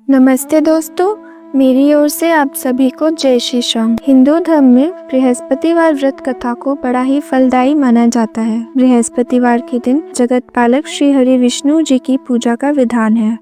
नमस्ते दोस्तों, मेरी ओर से आप सभी को जय श्री राम। हिंदू धर्म में बृहस्पतिवार व्रत कथा को बड़ा ही फलदायी माना जाता है। बृहस्पतिवार के दिन जगत पालक श्री हरि विष्णु जी की पूजा का विधान है।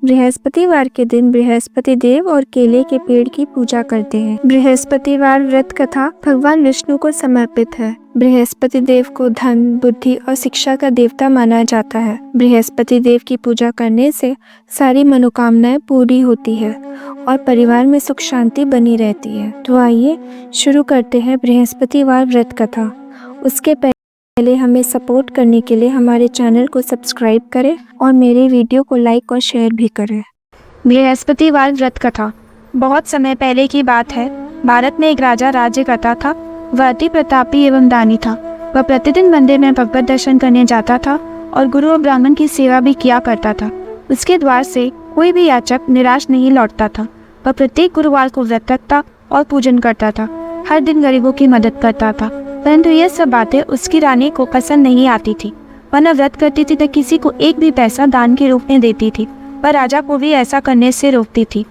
बृहस्पतिवार के दिन बृहस्पति देव और केले के पेड़ की पूजा करते हैं। बृहस्पतिवार व्रत कथा भगवान विष्णु को समर्पित है। बृहस्पति देव को धन, बुद्धि और शिक्षा का देवता माना जाता है। बृहस्पति देव की पूजा करने से सारी मनोकामनाएं पूरी होती है और परिवार में सुख शांति बनी रहती है। तो आइए शुरू करते हैं बृहस्पतिवार व्रत कथा। उसके पहले हमें सपोर्ट करने के लिए हमारे चैनल को सब्सक्राइब करें और मेरे वीडियो को लाइक और शेयर भी करें। बृहस्पतिवार व्रत कथा। बहुत समय पहले की बात है। भारत में एक राजा राज्य करता था। वह अति प्रतापी एवं दानी था। वह प्रतिदिन मंदिर में भगवत दर्शन करने जाता था और गुरु और ब्राह्मण की सेवा भी किया करता था। उसके द्वार से कोई भी याचक निराश नहीं लौटता था। वह प्रत्येक गुरुवार को व्रत रखता और पूजन करता था। हर दिन गरीबों की मदद करता था। परंतु ये सब बातें उसकी रानी को पसंद नहीं आती थी। वह न व्रत करती थी न किसी को एक भी पैसा दान के रूप में देती थी। वह राजा को भी ऐसा करने से रोकती थी।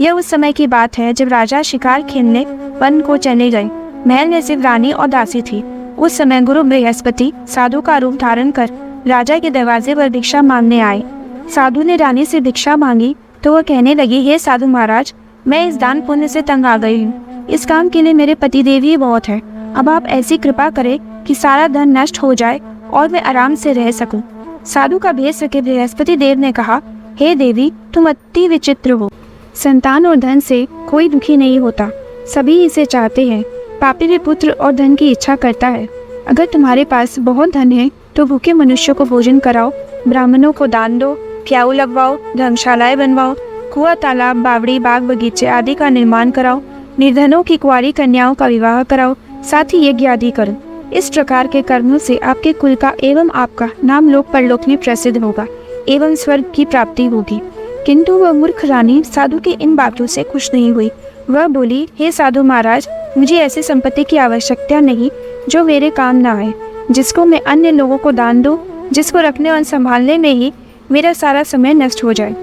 यह उस समय की बात है जब राजा शिकार खेलने वन को चले गए। महल में सिर्फ रानी और दासी थी। उस समय गुरु बृहस्पति साधु का रूप धारण कर राजा के दरवाजे पर भिक्षा मांगने आए। साधु ने रानी से भिक्षा मांगी तो वह कहने लगी, हे साधु महाराज, मैं इस दान पुण्य से तंग आ गई हूँ। इस काम के लिए मेरे पति देव ही बहुत है। अब आप ऐसी कृपा करें कि सारा धन नष्ट हो जाए और मैं आराम से रह सकूं। साधु का भेष रखे बृहस्पति देव ने कहा, हे देवी, तुम अति विचित्र हो। संतान और धन से कोई दुखी नहीं होता, सभी इसे चाहते हैं। पापी भी पुत्र और धन की इच्छा करता है। अगर तुम्हारे पास बहुत धन है तो भूखे मनुष्यों को भोजन कराओ, ब्राह्मणों को दान दो, प्याऊ लगवाओ, धर्मशालाएं बनवाओ, कुआं, तालाब, बावड़ी, बाग बगीचे आदि का निर्माण कराओ, निर्धनों की कुंवारी कन्याओं का विवाह कराओ, साथ ही यज्ञ आदि करो। इस प्रकार के कर्मों से आपके कुल का एवं आपका नाम लोक परलोक में प्रसिद्ध होगा एवं स्वर्ग की प्राप्ति होगी। किंतु वह मूर्ख रानी साधु की इन बातों से खुश नहीं हुई। वह बोली, हे साधु महाराज, मुझे ऐसी संपत्ति की आवश्यकता नहीं जो मेरे काम ना आए, जिसको मैं अन्य लोगों को दान दूं, जिसको रखने और संभालने में ही मेरा सारा समय नष्ट हो जाए।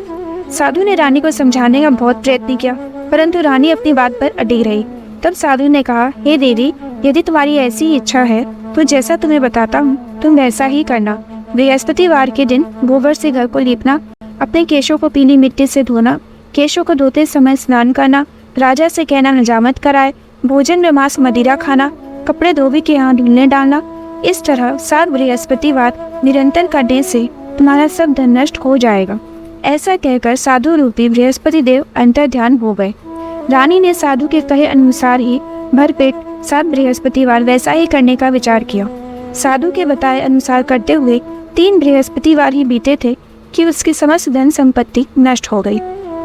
साधु ने रानी को समझाने का बहुत प्रयत्न किया, परंतु रानी अपनी बात पर अड़ी रही। तब साधु ने कहा, हे देवी, यदि तुम्हारी ऐसी इच्छा है तो जैसा तुम्हें बताता हूँ तुम वैसा ही करना। बृहस्पतिवार के दिन गोबर से घर को लीपना, अपने केशों को पीली मिट्टी से धोना, केशों को धोते समय स्नान करना, राजा से कहना हजामत कराए, भोजन में मांस मदिरा खाना, कपड़े धोबी के यहाँ ढूंढने डालना। इस तरह 7 बृहस्पतिवार निरंतर करने से तुम्हारा सब धन नष्ट हो जाएगा। ऐसा कहकर साधु रूपी बृहस्पति देव अंतर ध्यान हो गए। रानी ने साधु के कहे अनुसार ही भरपेट 7 बृहस्पतिवार वैसा ही करने का विचार किया। साधु के बताए अनुसार करते हुए 3 बृहस्पतिवार ही बीते थे कि उसकी समस्त धन संपत्ति नष्ट हो गई।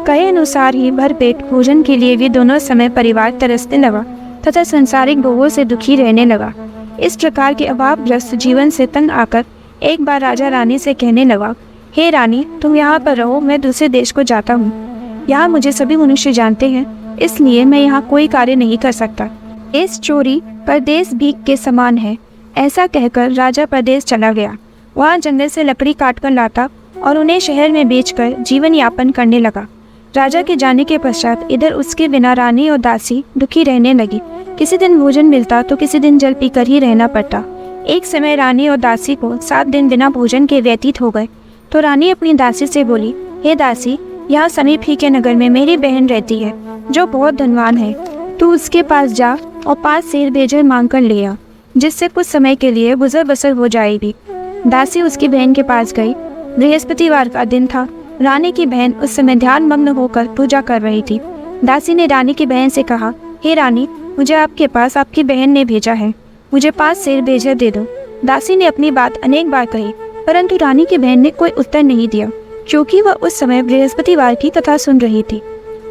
कहे अनुसार ही भरपेट भोजन के लिए भी दोनों समय परिवार तरसने लगा तथा संसारिक भोगों से दुखी रहने लगा। इस प्रकार के अभावग्रस्त जीवन से तंग आकर एक बार राजा रानी से कहने लगा, हे रानी, तुम यहाँ पर रहो, मैं दूसरे देश को जाता हूँ। यहाँ मुझे सभी मनुष्य जानते हैं, इसलिए मैं यहाँ कोई कार्य नहीं कर सकता। इस चोरी परदेश भीख के समान है। ऐसा कहकर राजा परदेश चला गया। वहाँ जंगल से लकड़ी काट कर लाता और उन्हें शहर में बेचकर जीवन यापन करने लगा। राजा के जाने के पश्चात इधर उसके बिना रानी और दासी दुखी रहने लगी। किसी दिन भोजन मिलता तो किसी दिन जल पीकर ही रहना पड़ता। एक समय रानी और दासी को 7 दिन बिना भोजन के व्यतीत हो गए तो रानी अपनी दासी से बोली, हे दासी, यहाँ समीप ही के नगर में मेरी बहन रहती है जो बहुत धनवान है। तू उसके पास जा और 5 सेर बेजर मांग कर ले आ, जिससे कुछ समय के लिए गुजर बसर हो जाएगी। दासी उसकी बहन के पास गई। बृहस्पतिवार का दिन था। रानी की बहन उस समय ध्यान मग्न होकर पूजा कर रही थी। दासी ने रानी की बहन से कहा, हे रानी, मुझे आपके पास आपकी बहन ने भेजा है, मुझे 5 सेर बेजर दे दो। दासी ने अपनी बात अनेक बार कही, परंतु रानी की बहन ने कोई उत्तर नहीं दिया, क्योंकि वह उस समय बृहस्पतिवार की कथा सुन रही थी।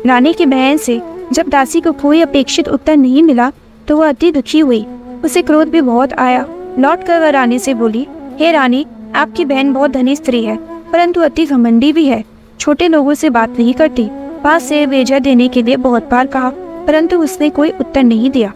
रानी की बहन से जब दासी को कोई अपेक्षित उत्तर नहीं मिला तो वह अति दुखी हुई। उसे क्रोध भी बहुत आया। लौट कर वह रानी से बोली, हे रानी, आपकी बहन बहुत धनी स्त्री है, परंतु अति घमंडी भी है। छोटे लोगों से बात नहीं करती। 5 सेर बेजर देने के लिए बहुत बार कहा, परंतु उसने कोई उत्तर नहीं दिया।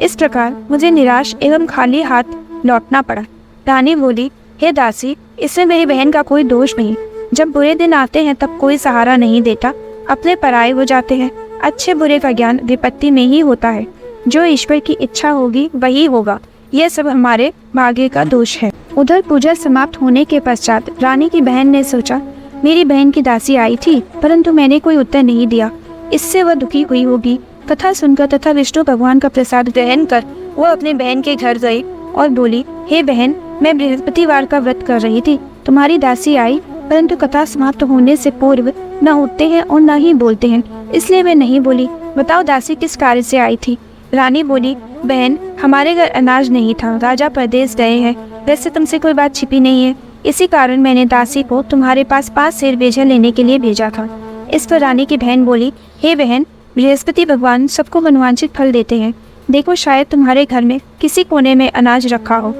इस प्रकार मुझे निराश एवं खाली हाथ लौटना पड़ा। रानी बोली, हे दासी, इसमें मेरी बहन का कोई दोष नहीं। जब बुरे दिन आते हैं तब कोई सहारा नहीं देता, अपने पराये हो जाते हैं। अच्छे बुरे का ज्ञान विपत्ति में ही होता है। जो ईश्वर की इच्छा होगी वही होगा। यह सब हमारे भाग्य का दोष है। उधर पूजा समाप्त होने के पश्चात रानी की बहन ने सोचा, मेरी बहन की दासी आई थी परंतु मैंने कोई उत्तर नहीं दिया। इससे वह दुखी हुई होगी। कथा सुनकर तथा विष्णु भगवान का प्रसाद ग्रहण कर वह अपने बहन के घर गई और बोली, हे बहन, मैं बृहस्पतिवार का व्रत कर रही थी। तुम्हारी दासी आई परंतु कथा समाप्त होने से पूर्व न उठते हैं और न ही बोलते हैं, इसलिए मैं नहीं बोली। बताओ दासी किस कार्य से आई थी? रानी बोली, बहन, हमारे घर अनाज नहीं था, राजा परदेश गए हैं। वैसे तुमसे कोई बात छिपी नहीं है, इसी कारण मैंने दासी को तुम्हारे पास 5 सेर बेजा लेने के लिए भेजा था। इस पर रानी की बहन बोली, हे बहन, बृहस्पति भगवान सबको मनवांछित फल देते हैं। देखो शायद तुम्हारे घर में किसी कोने में अनाज रखा हो।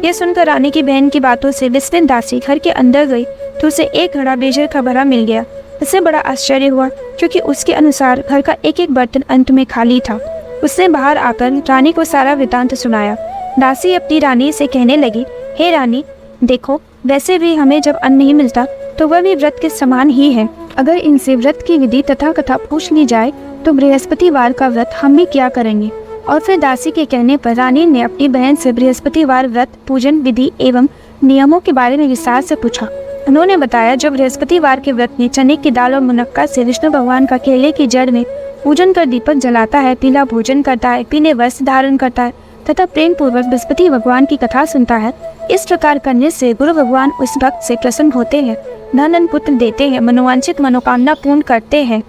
यह सुनकर रानी की बहन की बातों से विस्मित दासी घर के अंदर गई तो उसे एक घड़ा बेजर का भरा मिल गया। उसे बड़ा आश्चर्य हुआ क्योंकि उसके अनुसार घर का एक एक बर्तन अंत में खाली था। उसने बाहर आकर रानी को सारा वृतांत सुनाया। दासी अपनी रानी से कहने लगी, हे रानी, देखो वैसे भी हमें जब अन्न नहीं मिलता तो वह भी व्रत के समान ही है। अगर इनसे व्रत की विधि तथा कथा पूछ ली जाए तो बृहस्पतिवार का व्रत हम भी क्या करेंगे। और फिर दासी के कहने पर रानी ने अपनी बहन से बृहस्पतिवार व्रत पूजन विधि एवं नियमों के बारे में विस्तार से पूछा। उन्होंने बताया, जब बृहस्पतिवार के व्रत में चने की दाल और मुनक्का से विष्णु भगवान का केले की जड़ में पूजन कर दीपक जलाता है, पीला भोजन करता है, पीले वस्त्र धारण करता है तथा प्रेम पूर्वक बृहस्पति भगवान की कथा सुनता है। इस प्रकार करने से गुरु भगवान उस भक्त से प्रसन्न होते हैं, धन पुत्र देते हैं, मनोवांछित मनोकामना पूर्ण करते हैं।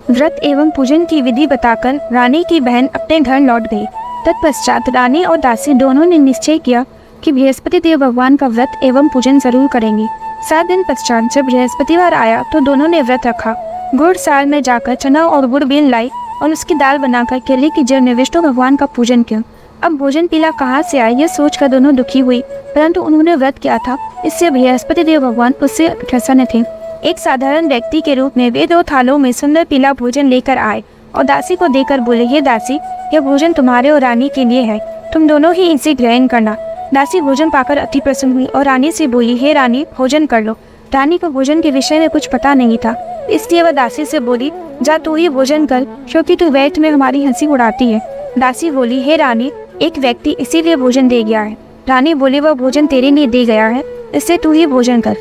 व्रत एवं पूजन की विधि बताकर रानी की बहन अपने घर लौट गई। तत्पश्चात रानी और दासी दोनों ने निश्चय किया कि बृहस्पति देव भगवान का व्रत एवं पूजन जरूर करेंगे। 7 दिन पश्चात जब बृहस्पतिवार आया तो दोनों ने व्रत रखा। गुड़ साल में जाकर चना और गुड़ बेल लाई और उसकी दाल बनाकर केले की जड़ में विष्णु भगवान का पूजन किया। अब भोजन पीला कहाँ से आया यह सोचकर दोनों दुखी हुई, परंतु उन्होंने व्रत किया था, इससे बृहस्पति देव भगवान उससे प्रसन्न थे। एक साधारण व्यक्ति के रूप में वे 2 थालों में सुंदर पीला भोजन लेकर आए और दासी को देकर बोले, हे दासी, यह भोजन तुम्हारे और रानी के लिए है, तुम दोनों ही इसे ग्रहण करना। दासी भोजन पाकर अति प्रसन्न हुई और रानी से बोली, हे रानी, भोजन कर लो। रानी को भोजन के विषय में कुछ पता नहीं था, इसलिए वह दासी से बोली, जा तू ही भोजन कर, क्योंकि तू व्यर्थ में हमारी हंसी उड़ाती है। दासी बोली, हे रानी, एक व्यक्ति इसीलिए भोजन दे गया है। रानी बोली, वह भोजन तेरे लिए दे गया है, इससे तू ही भोजन कर।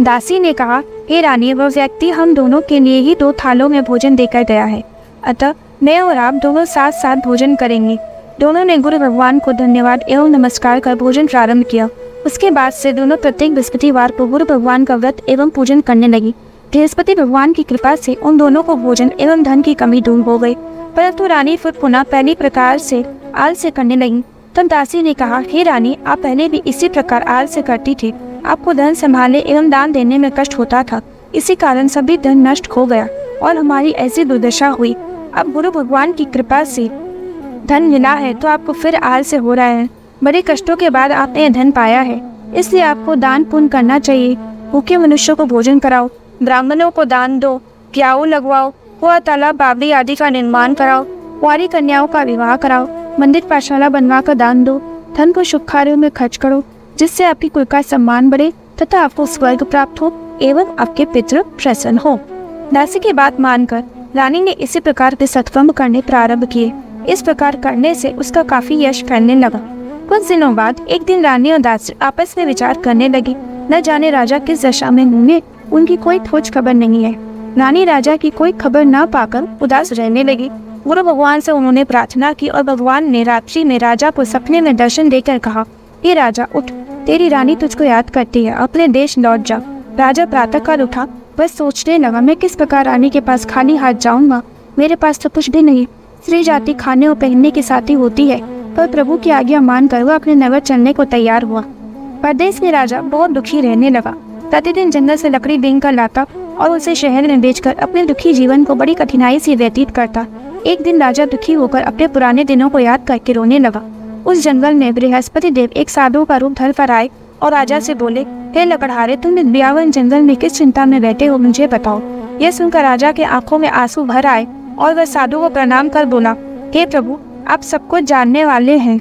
दासी ने कहा, हे रानी, वह व्यक्ति हम दोनों के लिए ही 2 थालों में भोजन देकर गया है, अतः मैं और आप दोनों साथ साथ भोजन करेंगे। दोनों ने गुरु भगवान को धन्यवाद एवं नमस्कार कर भोजन प्रारंभ किया। उसके बाद से दोनों प्रत्येक बृहस्पतिवार को गुरु भगवान का व्रत एवं पूजन करने लगी। बृहस्पति भगवान की कृपा से उन दोनों को भोजन एवं धन की कमी दूर हो गई, परंतु रानी फिर पुनः पहली प्रकार से आलस्य करने लगी। तब दासी ने कहा, हे रानी, आप पहले भी इसी प्रकार आलस्य करती थी। आपको धन संभालने एवं दान देने में कष्ट होता था, इसी कारण सभी धन नष्ट हो गया और हमारी ऐसी दुर्दशा हुई। अब गुरु भगवान की कृपा से धन मिला है तो आपको फिर आलस्य हो रहा है। बड़े कष्टों के बाद आपने धन पाया है, इसलिए आपको दान पुण्य करना चाहिए। भूखे मनुष्यों को भोजन कराओ, ब्राह्मणों को दान दो, प्याऊ लगवाओ, कुआं, तालाब, बावड़ी आदि का निर्माण कराओ, कुंवारी कन्याओं का विवाह कराओ, मंदिर पाठशाला बनवा कर दान दो, धन को शुभ कार्यों में खर्च करो, जिससे आपकी कुल का सम्मान बढ़े तथा आपको स्वर्ग प्राप्त हो एवं आपके पितृ प्रसन्न हो। दासी की बात मानकर रानी ने इसी प्रकार के सत्कर्म करने प्रारंभ किए। इस प्रकार करने से उसका काफी यश फैलने लगा। कुछ दिनों बाद एक दिन रानी और दासी आपस में विचार करने लगी, न जाने राजा किस दशा में होंगे, उनकी कोई खोज खबर नहीं है। रानी राजा की कोई खबर न पाकर उदास रहने लगी। गुरु भगवान से उन्होंने प्रार्थना की और भगवान ने रात्रि में राजा को सपने में दर्शन देकर कहा, हे राजा, उठ, तेरी रानी तुझको याद करती है, अपने देश लौट जा। राजा प्रातःकाल उठा, बस सोचने लगा, मैं किस प्रकार रानी के पास खाली हाथ जाऊंगा, मेरे पास तो कुछ भी नहीं। स्त्री जाति खाने और पहनने के साथ ही होती है, पर प्रभु की आज्ञा मानकर वह अपने नगर चलने को तैयार हुआ। परदेश में राजा बहुत दुखी रहने लगा। प्रतिदिन जंगल से लकड़ी बीन कर लाता और उसे शहर में बेचकर अपने दुखी जीवन को बड़ी कठिनाई से व्यतीत करता। एक दिन राजा दुखी होकर अपने पुराने दिनों को याद करके रोने लगा। उस जंगल में बृहस्पति देव एक साधु का रूप धर कर आए और राजा से बोले, हे लकड़हारे, तुम इस ब्यावन जंगल में किस चिंता में बैठे हो, मुझे बताओ। यह सुनकर राजा के आंखों में आंसू भर आए और वह साधु को प्रणाम कर बोला, हे प्रभु, आप सब कुछ जानने वाले हैं।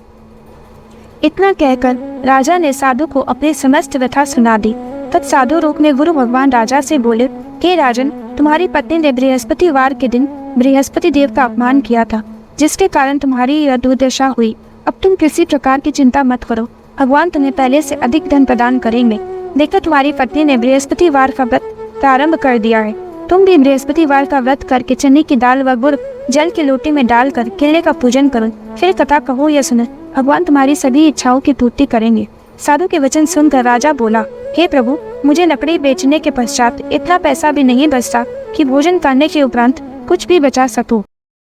इतना कहकर राजा ने साधु को अपनी समस्त व्यथा सुना दी। तब साधु रूप में गुरु भगवान राजा से बोले, हे राजन, तुम्हारी पत्नी ने बृहस्पतिवार के दिन बृहस्पति देव का अपमान किया था, जिसके कारण तुम्हारी यह दुर्दशा हुई। अब तुम किसी प्रकार की चिंता मत करो, भगवान तुम्हें पहले से अधिक धन प्रदान करेंगे। देखो, तुम्हारी पत्नी ने बृहस्पतिवार का व्रत प्रारंभ कर दिया है। तुम भी बृहस्पतिवार का व्रत करके चने की दाल व गुड़ जल के लोटे में डालकर किले का पूजन करो, फिर कथा कहो या सुनो। भगवान तुम्हारी सभी इच्छाओं की पूर्ति करेंगे। साधु के वचन सुनकर राजा बोला, हे प्रभु, मुझे लकड़ी बेचने के पश्चात इतना पैसा भी नहीं बचता कि भोजन करने के उपरांत कुछ भी बचा सकूं।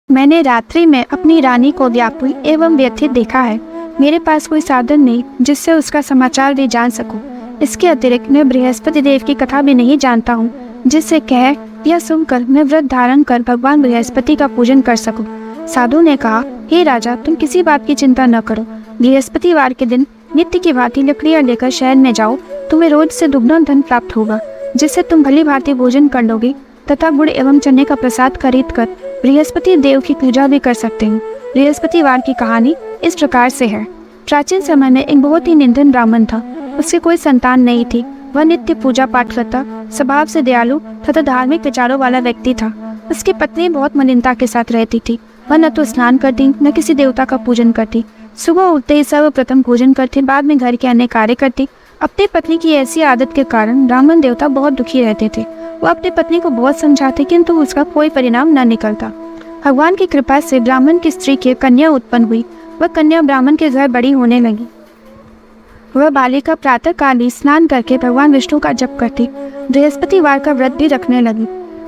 मैंने रात्रि में अपनी रानी को व्याकुल एवं व्यथित देखा है। मेरे पास कोई साधन नहीं जिससे उसका समाचार भी जान सकूं। इसके अतिरिक्त मैं बृहस्पति देव की कथा भी नहीं जानता हूँ, जिससे कह या सुनकर मैं व्रत धारण कर भगवान बृहस्पति का पूजन कर सकूं। साधु ने कहा, हे राजा, तुम किसी बात की चिंता न करो। बृहस्पतिवार के दिन नित्य की भांति लकड़ियां लेकर शहर में जाओ। तुम्हें रोज से दुगना धन प्राप्त होगा, जिससे तुम भली भांति भोजन कर लोगे तथा गुड़ एवं चने का प्रसाद खरीद कर बृहस्पति देव की पूजा भी कर सकते हो। बृहस्पतिवार की कहानी इस प्रकार से है। प्राचीन समय में एक बहुत ही निर्धन ब्राह्मण था। उसकी कोई संतान नहीं थी। वह नित्य पूजा पाठ करता, स्वभाव से दयालु तथा धार्मिक विचारों वाला व्यक्ति था। उसकी पत्नी बहुत मलिनता के साथ रहती थी। वह न तो स्नान करती, न किसी देवता का पूजन करती। सुबह उठते ही सर्वप्रथम भोजन करती, बाद में घर के अन्य कार्य करती। अपनी पत्नी की ऐसी आदत के कारण ब्राह्मण देवता बहुत दुखी रहते थे। वह अपनी पत्नी को बहुत समझाते, किंतु उसका कोई परिणाम न निकलता। भगवान की कृपा से ब्राह्मण की स्त्री की कन्या उत्पन्न हुई। वह कन्या ब्राह्मण के घर बड़ी होने लगी। वह बालिका प्रातः काल ही स्नान करके भगवान विष्णु का जप करती, बृहस्पतिवार का व्रत भी रखने लगी।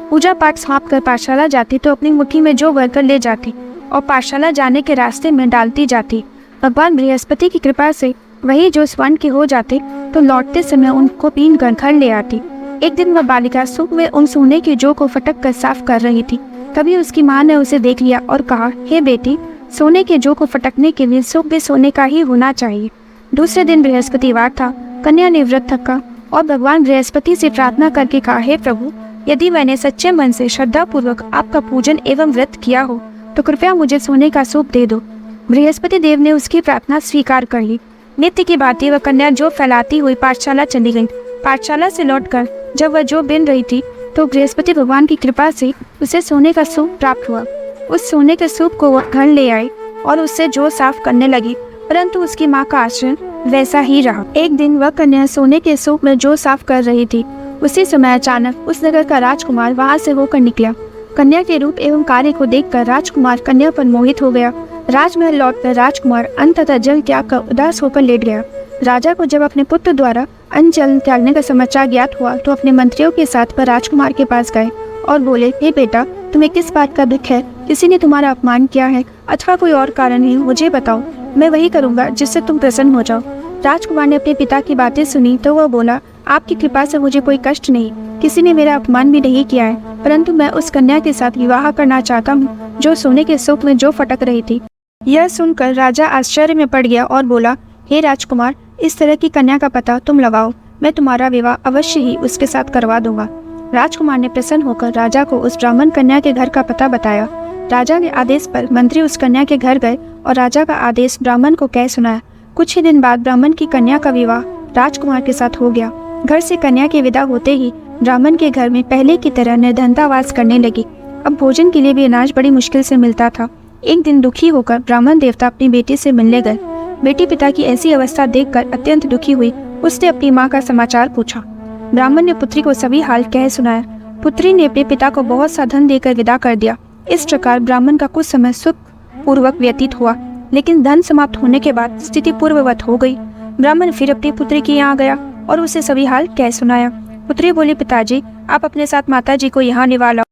पूजा पाठ समाप्त कर पाठशाला जाती तो अपनी मुट्ठी में जो भरकर ले जाती और पाठशाला जाने के रास्ते में डालती जाती। भगवान बृहस्पति की कृपा से वही जो स्वर्ण के हो जाते तो लौटते समय उनको पीन कर घर ले आती। एक दिन वह बालिका सुख में उन सोने के जौ को फटक कर साफ कर रही थी। तभी उसकी माँ ने उसे देख लिया और कहा, हे बेटी, सोने के जौ को फटकने के लिए सुख भी सोने का ही होना चाहिए। दूसरे दिन बृहस्पतिवार था। कन्या ने व्रत रखा और भगवान बृहस्पति से प्रार्थना करके कहा, हे प्रभु, यदि मैंने सच्चे मन से श्रद्धा पूर्वक आपका पूजन एवं व्रत किया हो तो कृपया मुझे सोने का सूप दे दो। बृहस्पति देव ने उसकी प्रार्थना स्वीकार कर ली। नित्य की भांति वह कन्या जो फैलाती हुई पाठशाला चली गई। पाठशाला से लौटकर जब वह जो बिन रही थी तो बृहस्पति भगवान की कृपा से उसे सोने का सूप प्राप्त हुआ। उस सोने के सूप को वह घर ले आई और उससे जो साफ करने लगी, परंतु उसकी माँ का आचरण वैसा ही रहा। एक दिन वह कन्या सोने के सूप में जो साफ कर रही थी, उसी समय अचानक उस नगर का राजकुमार वहां से होकर निकला। कन्या के रूप एवं कार्य को देखकर राजकुमार कन्या पर मोहित हो गया। राजमहल लौटकर राजकुमार अन्न तथा जल त्याग कर उदास होकर लेट गया। राजा को जब अपने पुत्र द्वारा अन्न जल त्यागने का समाचार ज्ञात हुआ तो अपने मंत्रियों के साथ वह राजकुमार के पास गए और बोले, हे बेटा, तुम्हें किस बात का दुख है? किसी ने तुम्हारा अपमान किया है अथवा कोई और कारण है? मुझे बताओ, मैं वही करूँगा जिससे तुम प्रसन्न हो जाओ। राजकुमार ने अपने पिता की बातें सुनी तो वह बोला, आपकी कृपा से मुझे कोई कष्ट नहीं, किसी ने मेरा अपमान भी नहीं किया है, परंतु मैं उस कन्या के साथ विवाह करना चाहता हूँ जो सोने के सूप में जो फटक रही थी। यह सुनकर राजा आश्चर्य में पड़ गया और बोला, हे राजकुमार, इस तरह की कन्या का पता तुम लगाओ, मैं तुम्हारा विवाह अवश्य ही उसके साथ करवा दूंगा। राजकुमार ने प्रसन्न होकर राजा को उस ब्राह्मण कन्या के घर का पता बताया। राजा के आदेश पर मंत्री उस कन्या के घर गए और राजा का आदेश ब्राह्मण को कह सुनाया। कुछ ही दिन बाद ब्राह्मण की कन्या का विवाह राजकुमार के साथ हो गया। घर से कन्या के विदा होते ही ब्राह्मण के घर में पहले की तरह निर्धनता वास करने लगी। अब भोजन के लिए भी अनाज बड़ी मुश्किल से मिलता था। एक दिन दुखी होकर ब्राह्मण देवता अपनी बेटी से मिलने गए। बेटी पिता की ऐसी अवस्था देखकर अत्यंत दुखी हुई। उसने अपनी माँ का समाचार पूछा। ब्राह्मण ने पुत्री को सभी हाल कह सुनाया। पुत्री ने अपने पिता को बहुत सा धन देकर विदा कर दिया। इस प्रकार ब्राह्मण का कुछ समय सुख पूर्वक व्यतीत हुआ, लेकिन धन समाप्त होने के बाद स्थिति पूर्ववत हो गई। ब्राह्मण फिर अपनी पुत्री के यहाँ गया और उसे सभी हाल कह सुनाया। पुत्री बोली, पिताजी, आप अपने साथ माताजी को यहाँ निभा लाओ,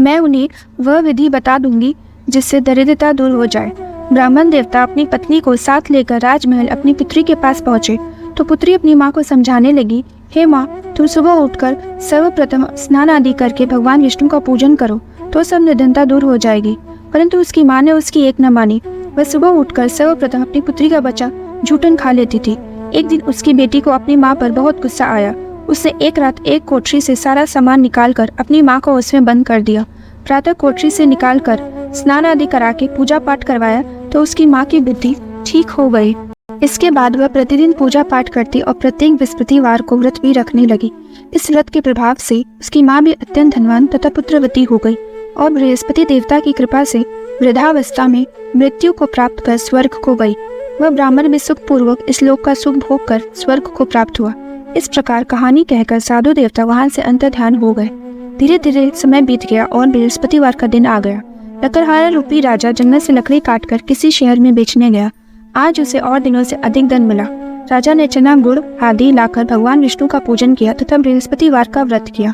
मैं उन्हें वह विधि बता दूंगी जिससे दरिद्रता दूर हो जाए। ब्राह्मण देवता अपनी पत्नी को साथ लेकर राजमहल अपनी पुत्री के पास पहुंचे तो पुत्री अपनी माँ को समझाने लगी, हे माँ, तुम सुबह उठकर सर्वप्रथम स्नान आदि करके भगवान विष्णु का पूजन करो तो सब निर्धनता दूर हो जाएगी। परंतु उसकी माँ ने उसकी एक न मानी। वह सुबह उठकर सर्वप्रथम अपनी पुत्री का बच्चा झूठन खा लेती थी। एक दिन उसकी बेटी को अपनी माँ पर बहुत गुस्सा आया। उसने एक रात एक कोठरी से सारा सामान निकालकर अपनी माँ को उसमें बंद कर दिया। प्रातः कोठरी से निकालकर स्नान आदि करा के पूजा पाठ करवाया तो उसकी माँ की बुद्धि ठीक हो गई। इसके बाद वह प्रतिदिन पूजा पाठ करती और प्रत्येक बृहस्पतिवार को व्रत भी रखने लगी। इस व्रत के प्रभाव से उसकी माँ भी अत्यंत धनवान तथा पुत्रवती हो गई और बृहस्पति देवता की कृपा से वृद्धावस्था में मृत्यु को प्राप्त कर स्वर्ग को गई। वह ब्राह्मण भी सुखपूर्वक इस लोक का सुख भोग कर स्वर्ग को प्राप्त हुआ। इस प्रकार कहानी कहकर साधु देवता वहां से अंतर्ध्यान हो गए। धीरे धीरे समय बीत गया और बृहस्पतिवार का दिन आ गया। लकड़हारा रूपी राजा जंगल से लकड़ी काटकर किसी शहर में बेचने गया। आज उसे और दिनों से अधिक धन मिला। राजा ने चना गुड़ आदि लाकर भगवान विष्णु का पूजन किया तथा बृहस्पतिवार का व्रत किया।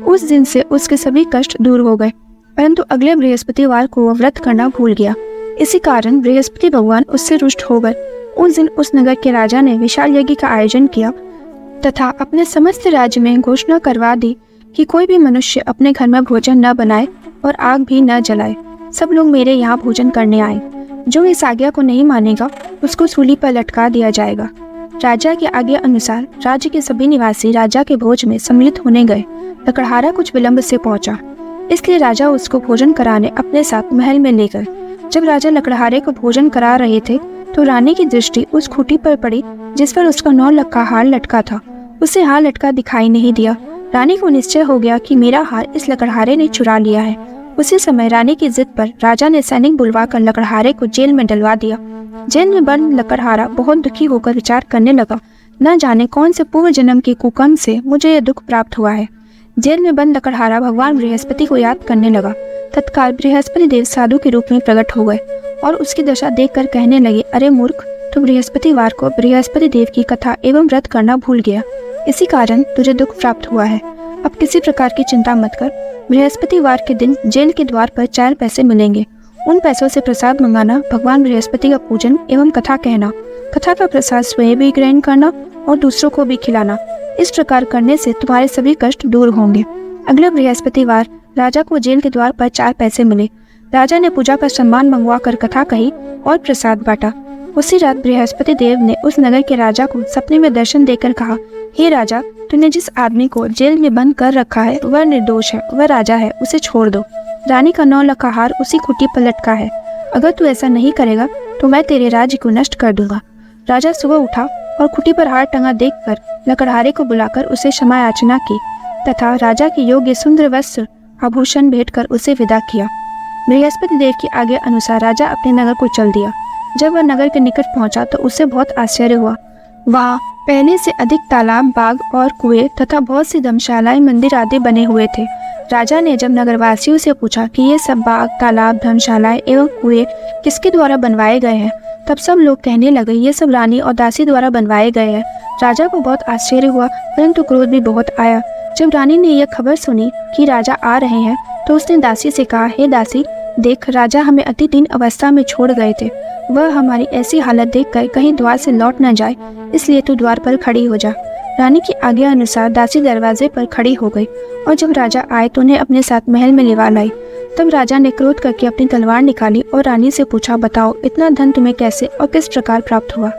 उस दिन से उसके सभी कष्ट दूर हो गए, परंतु अगले बृहस्पतिवार को वह व्रत करना भूल गया। इसी कारण बृहस्पति भगवान उससे रुष्ट हो गए। उस दिन उस नगर के राजा ने विशाल यज्ञ का आयोजन किया तथा अपने समस्त राज्य में घोषणा करवा दी कि कोई भी मनुष्य अपने घर में भोजन न बनाए और आग भी न जलाए। सब लोग मेरे यहाँ भोजन करने आए। जो इस आज्ञा को नहीं मानेगा उसको सूली पर लटका दिया जाएगा। राजा की आज्ञा अनुसार राज्य के सभी निवासी राजा के भोज में सम्मिलित होने गए। लकड़हारा कुछ विलंब से पहुंचा, इसलिए राजा उसको भोजन कराने अपने साथ महल में ले गए। जब राजा लकड़हारे को भोजन करा रहे थे तो रानी की दृष्टि उस खूंटी पर पड़ी जिस पर उसका 9 लाख का हार लटका था। उसे हार लटका दिखाई नहीं दिया। रानी को निश्चय हो गया कि मेरा हार इस लकड़हारे ने चुरा लिया है। उसी समय रानी की जिद पर राजा ने सैनिक बुलवाकर लकड़हारे को जेल में डलवा दिया। जेल में बंद लकड़हारा बहुत दुखी होकर विचार करने लगा, न जाने कौन से पूर्व जन्म के कुकर्म से मुझे यह दुख प्राप्त हुआ है। जेल में बंद लकड़हारा भगवान बृहस्पति को याद करने लगा। तत्काल बृहस्पति देव साधु के रूप में प्रकट हो गए और उसकी दशा देखकर कहने लगे, अरे मूर्ख, तू बृहस्पतिवार को बृहस्पति देव की कथा एवं व्रत करना भूल गया। इसी कारण तुझे दुख प्राप्त हुआ है। अब किसी प्रकार की चिंता मत कर। बृहस्पतिवार के दिन जेल के द्वार पर 4 पैसे मिलेंगे। उन पैसों से प्रसाद मंगाना, भगवान बृहस्पति का पूजन एवं कथा कहना। कथा का प्रसाद स्वयं भी ग्रहण करना और दूसरों को भी खिलाना। इस प्रकार करने से तुम्हारे सभी कष्ट दूर होंगे। अगले बृहस्पतिवार राजा को जेल के द्वार पर 4 पैसे मिले। राजा ने पूजा का सम्मान मंगवा कर कथा कही और प्रसाद बांटा। उसी रात बृहस्पति देव ने उस नगर के राजा को सपने में दर्शन देकर कहा, हे राजा, तूने जिस आदमी को जेल में बंद कर रखा है वह निर्दोष है, वह राजा है, उसे छोड़ दो। रानी का 9 लाख का हार उसी खूंटी पर लटका है। अगर तू ऐसा नहीं करेगा तो मैं तेरे राज्य को नष्ट कर दूंगा। राजा सुबह उठा और खूंटी पर हार टंगा देखकर लकड़हारे को बुलाकर उसे क्षमा याचना की तथा राजा के योग्य सुंदर वस्त्र आभूषण भेंट कर उसे विदा किया। बृहस्पति देव की आज्ञा अनुसार राजा अपने नगर को चल दिया। जब वह नगर के निकट पहुंचा तो उसे बहुत आश्चर्य हुआ। वहाँ पहले से अधिक तालाब, बाग और कुएं तथा बहुत सी धर्मशालाएं, मंदिर आदि बने हुए थे। राजा ने जब नगरवासियों से पूछा कि ये सब बाग, तालाब, धर्मशालाएं एवं कुएं किसके द्वारा बनवाए गए हैं, तब सब लोग कहने लगे, ये सब रानी और दासी द्वारा बनवाए गए हैं। राजा को बहुत आश्चर्य हुआ, परंतु क्रोध भी बहुत आया। जब रानी ने यह खबर सुनी कि राजा आ रहे हैं तो उसने दासी से कहा, हे दासी, देख, राजा हमें अति दीन अवस्था में छोड़ गए थे। वह हमारी ऐसी हालत देखकर कहीं द्वार से लौट न जाए, इसलिए तू द्वार पर खड़ी हो जा। रानी की आज्ञा अनुसार दासी दरवाजे पर खड़ी हो गई और जब राजा आए तो उन्हें अपने साथ महल में लिवा लाई। तब राजा ने क्रोध करके अपनी तलवार निकाली और रानी से पूछा, बताओ, इतना धन तुम्हें कैसे और किस प्रकार प्राप्त हुआ?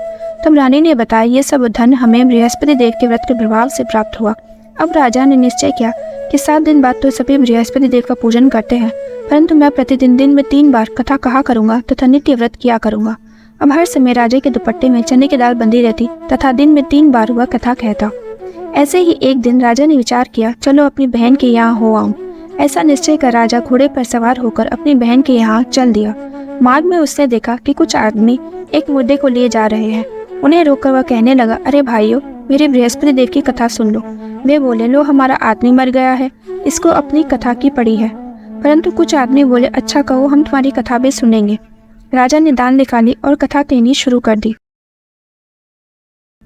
तब रानी ने बताया, ये सब धन हमें बृहस्पति देव के व्रत के प्रभाव से प्राप्त हुआ। अब राजा ने निश्चय किया कि 7 दिन बाद तो सभी बृहस्पति देव का पूजन करते हैं, परंतु मैं प्रतिदिन दिन में 3 बार कथा कहा करूंगा तथा नित्य व्रत किया करूंगा। अब हर समय राजा के दुपट्टे में चने की दाल बंधी रहती तथा दिन में 3 बार वह कथा कहता। ऐसे ही एक दिन राजा ने विचार किया, चलो अपनी बहन के यहाँ हो आऊं। ऐसा निश्चय कर राजा घोड़े पर सवार होकर अपनी बहन के यहाँ चल दिया। मार्ग में उसने देखा कि कुछ आदमी एक मुर्दे को लिए जा रहे हैं। उन्हें रोककर वह कहने लगा, अरे भाइयों, मेरे बृहस्पति देव की कथा सुन लो। वे बोले, लो, हमारा आदमी मर गया है, इसको अपनी कथा की पड़ी है। परंतु कुछ आदमी बोले, अच्छा कहो, हम तुम्हारी कथा भी सुनेंगे। राजा ने दान निकाली और कथा कहनी शुरू कर दी।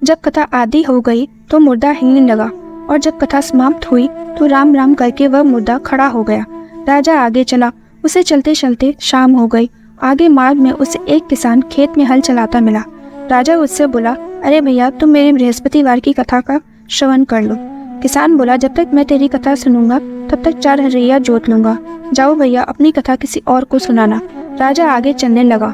जब कथा आदि हो गई तो मुर्दा हिलने लगा और जब कथा समाप्त हुई तो राम राम करके वह मुर्दा खड़ा हो गया। राजा आगे चला। उसे चलते चलते शाम हो गई। आगे मार्ग में उसे एक किसान खेत में हल चलाता मिला। राजा उससे बोला, अरे भैया, तुम मेरे बृहस्पतिवार की कथा का श्रवण कर लो। किसान बोला, जब तक मैं तेरी कथा सुनूंगा तब तक 4 हरिया जोत लूंगा। जाओ भैया, अपनी कथा किसी और को सुनाना। राजा आगे चलने लगा।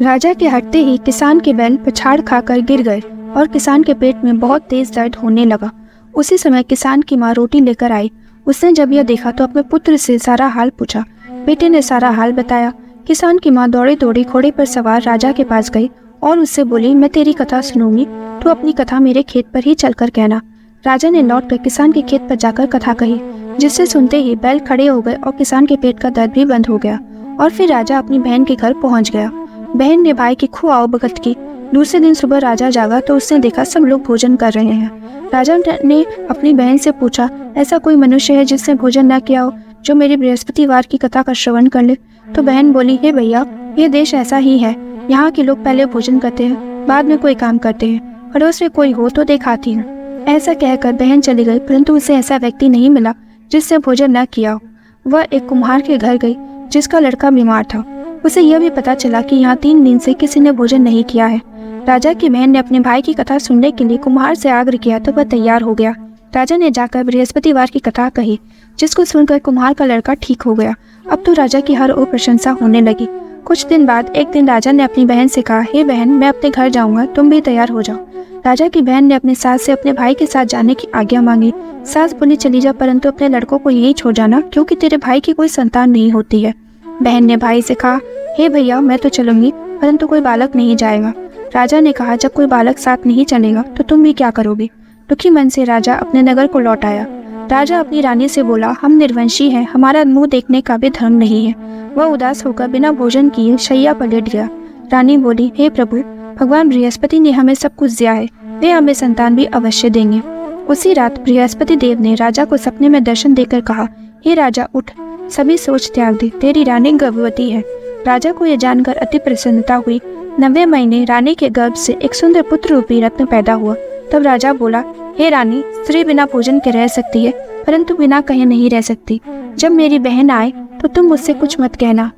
राजा के हटते ही किसान के बैल पछाड़ खाकर गिर गए और किसान के पेट में बहुत तेज दर्द होने लगा। उसी समय किसान की माँ रोटी लेकर आई। उसने जब यह देखा तो अपने पुत्र से सारा हाल पूछा। बेटे ने सारा हाल बताया। किसान की माँ दौड़ी दौड़ी घोड़े पर सवार राजा के पास गई और उससे बोली, मैं तेरी कथा सुनूंगी, तू अपनी कथा मेरे खेत पर ही चलकर कहना। राजा ने लौटकर किसान के खेत पर जाकर कथा कही, जिससे सुनते ही बैल खड़े हो गए और किसान के पेट का दर्द भी बंद हो गया। और फिर राजा अपनी बहन के घर पहुंच गया। बहन ने भाई की खूब आवभगत की। दूसरे दिन सुबह राजा जागा तो उसने देखा सब लोग भोजन कर रहे हैं। राजा ने अपनी बहन से पूछा, ऐसा कोई मनुष्य है जिसने भोजन न किया हो, जो मेरी बृहस्पतिवार की कथा का श्रवण कर ले? तो बहन बोली, हे भैया, ये देश ऐसा ही है। यहाँ के लोग पहले भोजन करते हैं, बाद में कोई काम करते हैं। पड़ोस में कोई हो तो दिखाती हूँ। ऐसा कहकर बहन चली गई, परंतु उसे ऐसा व्यक्ति नहीं मिला जिससे भोजन न किया हो। वह एक कुम्हार के घर गई जिसका लड़का बीमार था। उसे यह भी पता चला कि यहाँ 3 दिन से किसी ने भोजन नहीं किया है। राजा की बहन ने अपने भाई की कथा सुनने के लिए कुम्हार से आग्रह किया तो वह तैयार हो गया। राजा ने जाकर बृहस्पतिवार की कथा कही, जिसको सुनकर कुम्हार का लड़का ठीक हो गया। अब तो राजा की हर ओर प्रशंसा होने लगी। कुछ दिन बाद एक दिन राजा ने अपनी बहन से कहा, हे बहन, मैं अपने घर जाऊंगा, तुम भी तैयार हो जाओ। राजा की बहन ने अपनी सास से अपने भाई के साथ जाने की आज्ञा मांगी। सास बोली, चली जा, परंतु अपने लड़कों को यही छोड़ जाना, क्योंकि तेरे भाई की कोई संतान नहीं होती है। बहन ने भाई से कहा, हे भैया, मैं तो चलूंगी, परंतु कोई बालक नहीं जाएगा। राजा ने कहा, जब कोई बालक साथ नहीं चलेगा तो तुम भी क्या करोगे? दुखी मन से राजा अपने नगर को लौट आया। राजा अपनी रानी से बोला, हम निर्वंशी हैं, हमारा मुंह देखने का भी धर्म नहीं है। वह उदास होकर बिना भोजन किए शैया पर लेट गया। रानी बोली, हे प्रभु, भगवान बृहस्पति ने हमें सब कुछ दिया है, वे हमें संतान भी अवश्य देंगे। उसी रात बृहस्पति देव ने राजा को सपने में दर्शन देकर कहा, हे राजा, उठ, सभी सोच त्याग दे, तेरी रानी गर्भवती है। राजा को यह जानकर अति प्रसन्नता हुई। 90 महीने रानी के गर्भ से एक सुंदर पुत्र रूपी रत्न पैदा हुआ। तब राजा बोला, हे रानी, स्त्री बिना भोजन के रह सकती है, परंतु बिना कहे नहीं रह सकती। जब मेरी बहन आए तो तुम मुझसे कुछ मत कहना।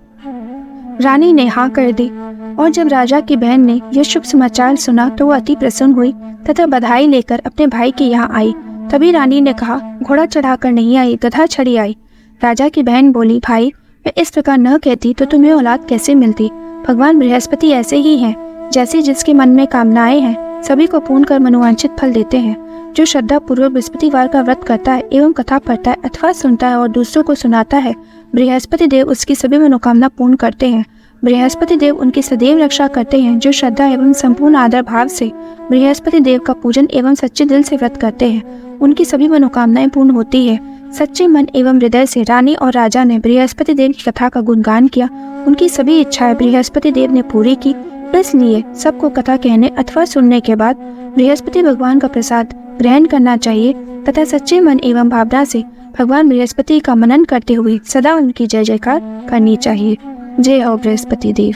रानी ने हाँ कर दी। और जब राजा की बहन ने यह शुभ समाचार सुना तो वह अति प्रसन्न हुई तथा बधाई लेकर अपने भाई के यहाँ आई। तभी रानी ने कहा, घोड़ा चढ़ाकर नहीं आई, गधा चढ़ी आई। राजा की बहन बोली, भाई, मैं इस प्रकार न कहती तो तुम्हें औलाद कैसे मिलती? भगवान बृहस्पति ऐसे ही हैं, जैसे जिसके मन में कामनाएं हैं सभी को पूर्ण कर मनोवांछित फल देते हैं। जो श्रद्धा पूर्वक बृहस्पतिवार का व्रत करता है एवं कथा पढ़ता है अथवा सुनता है और दूसरों को सुनाता है, बृहस्पति देव उसकी सभी मनोकामना पूर्ण करते हैं। बृहस्पति देव उनकी सदैव रक्षा करते हैं। जो श्रद्धा एवं संपूर्ण आदर भाव से बृहस्पति देव का पूजन एवं सच्चे दिल से व्रत करते हैं, उनकी सभी मनोकामनाएं पूर्ण होती है। सच्चे मन एवं हृदय से रानी और राजा ने बृहस्पति देव की कथा का गुणगान किया। उनकी सभी इच्छाएं बृहस्पति देव ने पूरी की। इसलिए सबको कथा कहने अथवा सुनने के बाद बृहस्पति भगवान का प्रसाद ग्रहण करना चाहिए तथा सच्चे मन एवं भावना से भगवान बृहस्पति का मनन करते हुए सदा उनकी जय जयकार करनी चाहिए। जय हो बृहस्पति देव।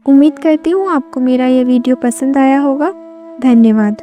उम्मीद करती हूँ आपको मेरा ये वीडियो पसंद आया होगा। धन्यवाद।